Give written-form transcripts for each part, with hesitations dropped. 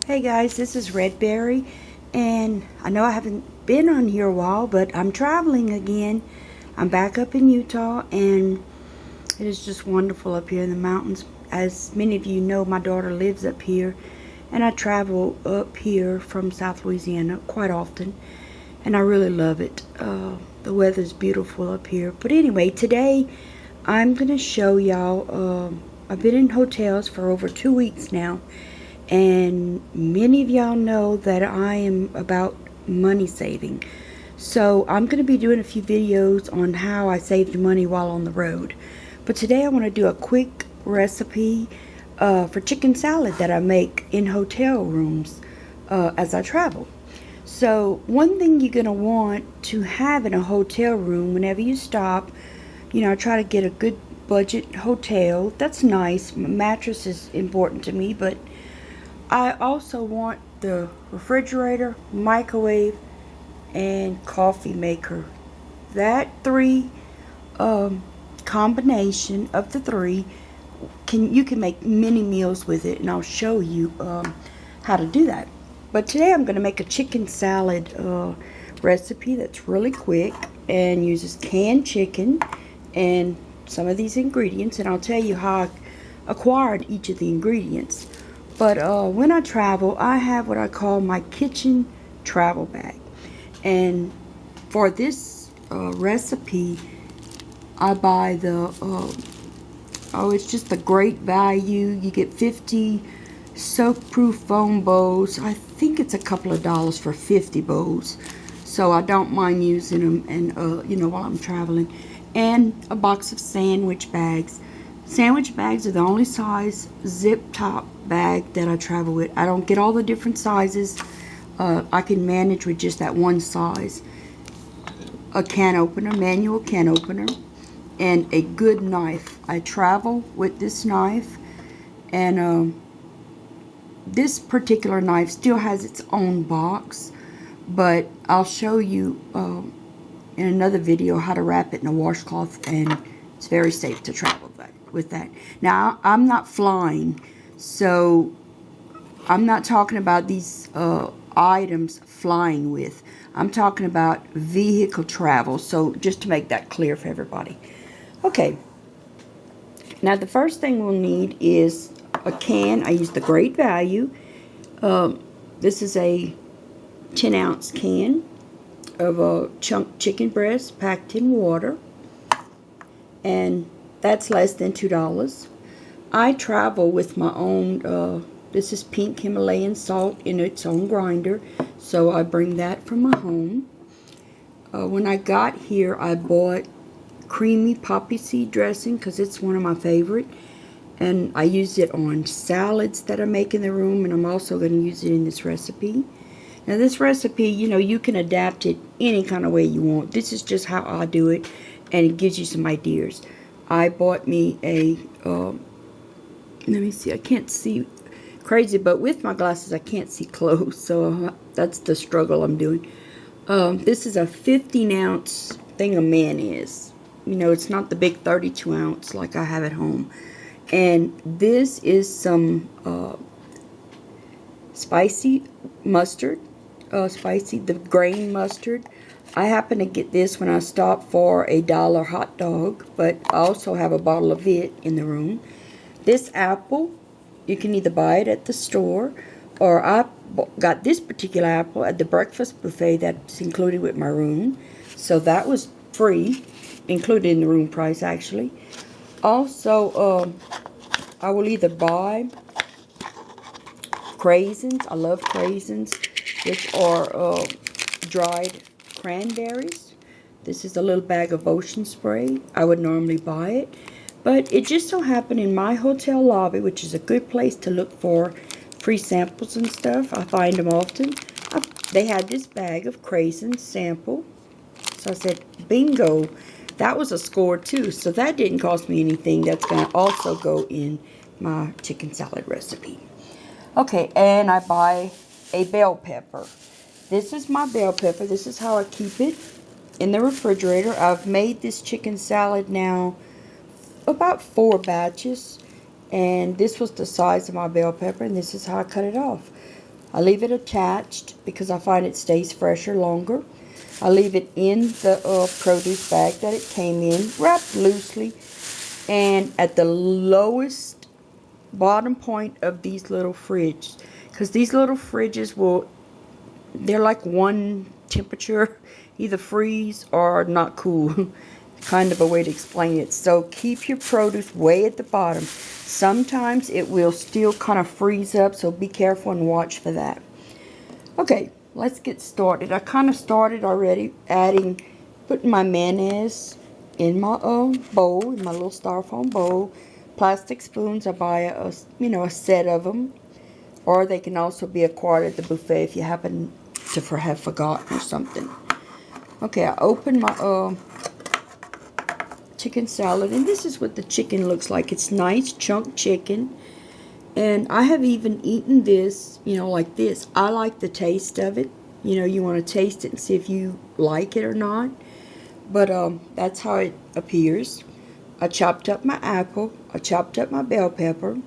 Hey guys, this is Redberry, and I know I haven't been on here a while, but I'm traveling again. I'm back up in Utah, and it is just wonderful up here in the mountains. As many of you know, my daughter lives up here, and I travel up here from South Louisiana quite often, and I really love it. The weather's beautiful up here. But anyway, today I'm going to show y'all, I've been in hotels for over 2 weeks now, and many of y'all know that I am about money saving. So I'm going to be doing a few videos on how I saved money while on the road. But today I want to do a quick recipe for chicken salad that I make in hotel rooms as I travel. So one thing you're going to want to have in a hotel room whenever you stop, I try to get a good budget hotel. That's nice. Mattress is important to me, but I also want the refrigerator, microwave, and coffee maker. That three combination of the three, you can make many meals with it, and I'll show you how to do that. But today I'm going to make a chicken salad recipe that's really quick and uses canned chicken and some of these ingredients, and I'll tell you how I acquired each of the ingredients. But when I travel, I have what I call my kitchen travel bag. And for this recipe, I buy it's just a great value. You get 50 soak-proof foam bowls. I think it's a couple of dollars for 50 bowls. So I don't mind using them, and while I'm traveling. And a box of sandwich bags. Sandwich bags are the only size zip top bag that I travel with. I don't get all the different sizes. I can manage with just that one size. A can opener, manual can opener, and a good knife. I travel with this knife, and this particular knife still has its own box, but I'll show you in another video how to wrap it in a washcloth, and it's very safe to travel with that. Now, I'm not flying, so I'm not talking about these items flying with. I'm talking about vehicle travel, so just to make that clear for everybody. Okay, now the first thing we'll need is a can. I use the Great Value. This is a 10-ounce can of a chunk chicken breast packed in water, and that's less than $2. I travel with my own, this is pink Himalayan salt in its own grinder, so I bring that from my home. When I got here, I bought creamy poppy seed dressing because it's one of my favorite, and I use it on salads that I make in the room, and I'm also going to use it in this recipe. Now this recipe, you can adapt it any kind of way you want. This is just how I do it, and it gives you some ideas. I bought me a, let me see, I can't see crazy, but with my glasses I can't see close, so that's the struggle I'm doing. This is a 15-ounce thing of mayonnaise. It's not the big 32-ounce like I have at home. And this is some spicy mustard, the grain mustard. I happen to get this when I stop for a $1 hot dog, but I also have a bottle of it in the room. This apple, you can either buy it at the store, or I got this particular apple at the breakfast buffet that's included with my room. So that was free, included in the room price actually. Also, I will either buy craisins. I love craisins, which are dried cranberries. This is a little bag of ocean spray. I would normally buy it, but it just so happened in my hotel lobby, which is a good place to look for free samples and stuff. I find them often. They had this bag of craisins sample, so I said, bingo. That was a score too, so that didn't cost me anything. That's going to also go in my chicken salad recipe. Okay, and I buy a bell pepper. This is my bell pepper. This is how I keep it in the refrigerator. I've made this chicken salad now about 4 batches, and this was the size of my bell pepper, and this is how I cut it off. I leave it attached because I find it stays fresher longer. I leave it in the produce bag that it came in, wrapped loosely, and at the lowest bottom point of these little fridges, because these little fridges they're like one temperature, either freeze or not cool. Kind of a way to explain it. So keep your produce way at the bottom. Sometimes it will still kind of freeze up, so be careful and watch for that. Okay, let's get started. I kind of started already putting my mayonnaise in my bowl, in my little styrofoam bowl. Plastic spoons, I buy a set of them, or they can also be acquired at the buffet if you happen to have forgotten or something. Okay, I opened my chicken salad, and this is what the chicken looks like. It's nice chunk chicken, and I have even eaten this, like this. I like the taste of it. You want to taste it and see if you like it or not, but that's how it appears. I chopped up my apple, I chopped up my bell pepper.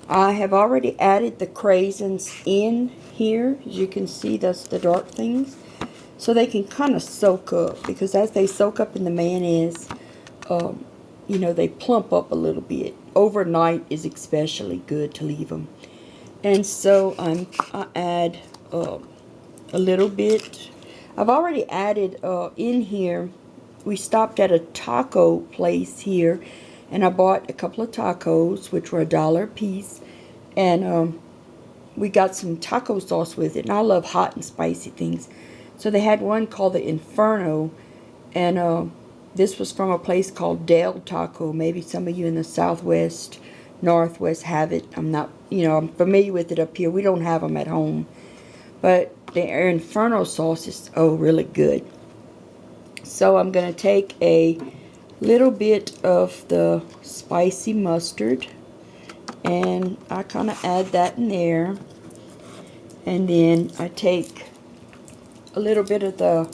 I have already added the craisins in here. As you can see, that's the dark things, so they can kind of soak up, because as they soak up in the mayonnaise, they plump up a little bit. Overnight is especially good to leave them. And so I add a little bit. I've already added in here. We stopped at a taco place here, and I bought a couple of tacos, which were $1 a piece, and we got some taco sauce with it. And I love hot and spicy things, so they had one called the Inferno, and this was from a place called Del Taco. Maybe some of you in the Southwest, Northwest have it. I'm familiar with it up here. We don't have them at home. But the Inferno sauce is, really good. So I'm going to take a little bit of the spicy mustard, and I kind of add that in there. And then I take a little bit of the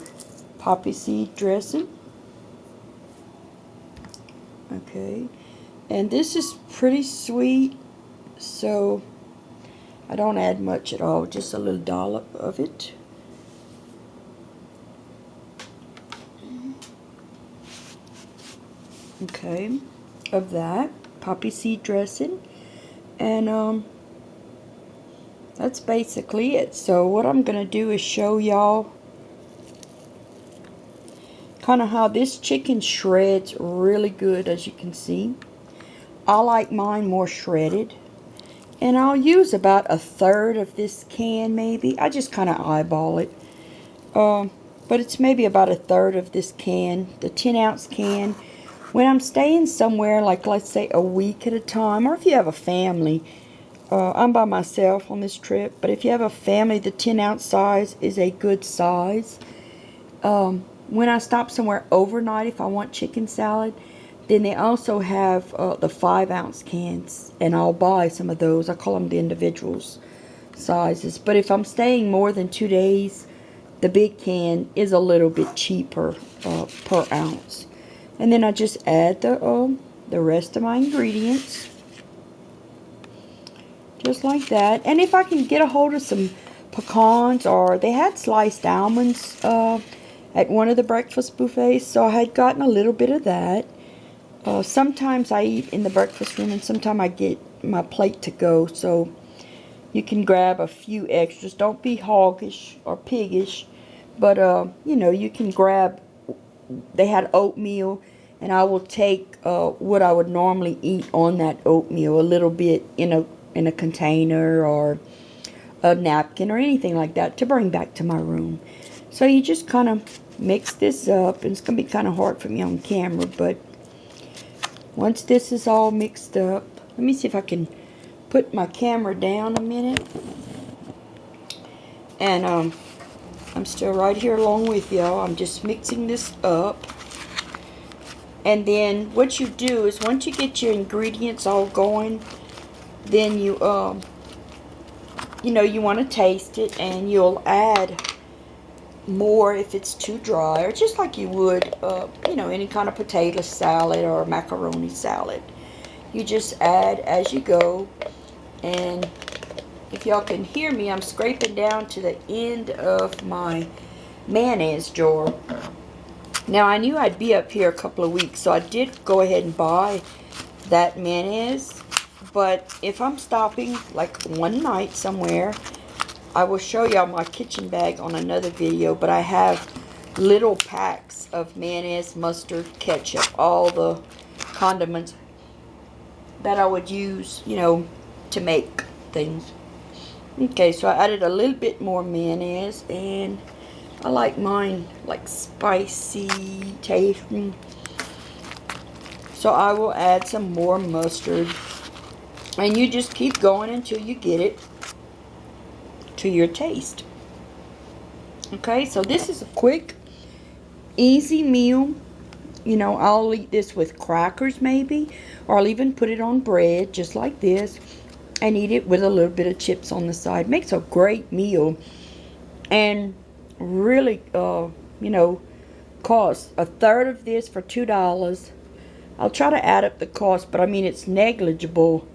poppy seed dressing. Okay, and this is pretty sweet, so I don't add much at all, just a little dollop of it. Okay, of that poppy seed dressing, and that's basically it. So what I'm gonna do is show y'all kind of how this chicken shreds really good. As you can see, I like mine more shredded, and I'll use about 1/3 of this can. Maybe I just kind of eyeball it, but it's maybe about 1/3 of this can, the 10-ounce can. When I'm staying somewhere, like let's say a week at a time, or if you have a family, I'm by myself on this trip, but if you have a family, the 10-ounce size is a good size. When I stop somewhere overnight, if I want chicken salad, then they also have the 5-ounce cans, and I'll buy some of those. I call them the individuals sizes. But if I'm staying more than 2 days, the big can is a little bit cheaper per ounce. And then I just add the rest of my ingredients, just like that. And if I can get a hold of some pecans, or they had sliced almonds at one of the breakfast buffets, so I had gotten a little bit of that. Sometimes I eat in the breakfast room, and sometimes I get my plate to go, so you can grab a few extras. Don't be hoggish or piggish, but you can grab. They had oatmeal, and I will take what I would normally eat on that oatmeal, a little bit in a container or a napkin or anything like that, to bring back to my room. So you just kind of mix this up, and it's going to be kind of hard for me on camera, but once this is all mixed up, let me see if I can put my camera down a minute. And I'm still right here along with y'all. I'm just mixing this up. And then what you do is, once you get your ingredients all going, then you want to taste it, and you'll add more if it's too dry, or just like you would any kind of potato salad or macaroni salad. You just add as you go, and if y'all can hear me, I'm scraping down to the end of my mayonnaise jar. Now, I knew I'd be up here a couple of weeks, so I did go ahead and buy that mayonnaise. But if I'm stopping like one night somewhere, I will show y'all my kitchen bag on another video. But I have little packs of mayonnaise, mustard, ketchup, all the condiments that I would use, you know, to make things. Okay, so I added a little bit more mayonnaise, and I like mine like spicy tasting. So I will add some more mustard, and you just keep going until you get it to your taste. Okay, so this is a quick, easy meal. You know, I'll eat this with crackers maybe, or I'll even put it on bread just like this and eat it with a little bit of chips on the side. Makes a great meal, and really, you know, costs a third of this for $2. I'll try to add up the cost, but I mean, it's negligible.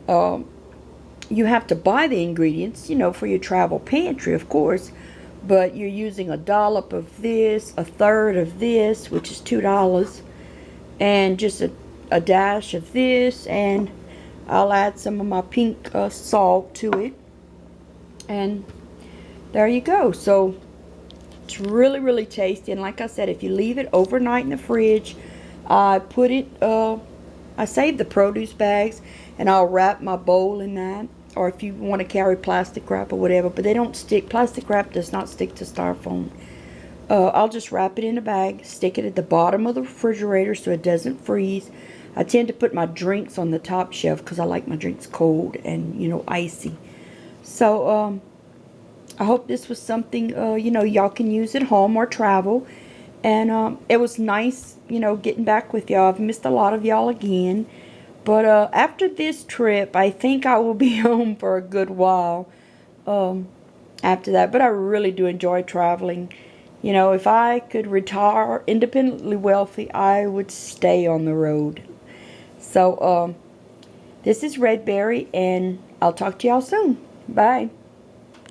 You have to buy the ingredients, you know, for your travel pantry, of course, but you're using a dollop of this, a third of this, which is $2, and just a dash of this, and I'll add some of my pink salt to it, and there you go. So it's really, really tasty, and like I said, if you leave it overnight in the fridge, I put it, I save the produce bags, and I'll wrap my bowl in that, or if you want to carry plastic wrap or whatever, but they don't stick. Plastic wrap does not stick to styrofoam. I'll just wrap it in a bag, stick it at the bottom of the refrigerator so it doesn't freeze. I tend to put my drinks on the top shelf because I like my drinks cold and, you know, icy. So, I hope this was something, you know, y'all can use at home or travel. And it was nice, you know, getting back with y'all. I've missed a lot of y'all again. But after this trip, I think I will be home for a good while after that. But I really do enjoy traveling. You know, if I could retire independently wealthy, I would stay on the road. So, this is Red Berry, and I'll talk to y'all soon. Bye.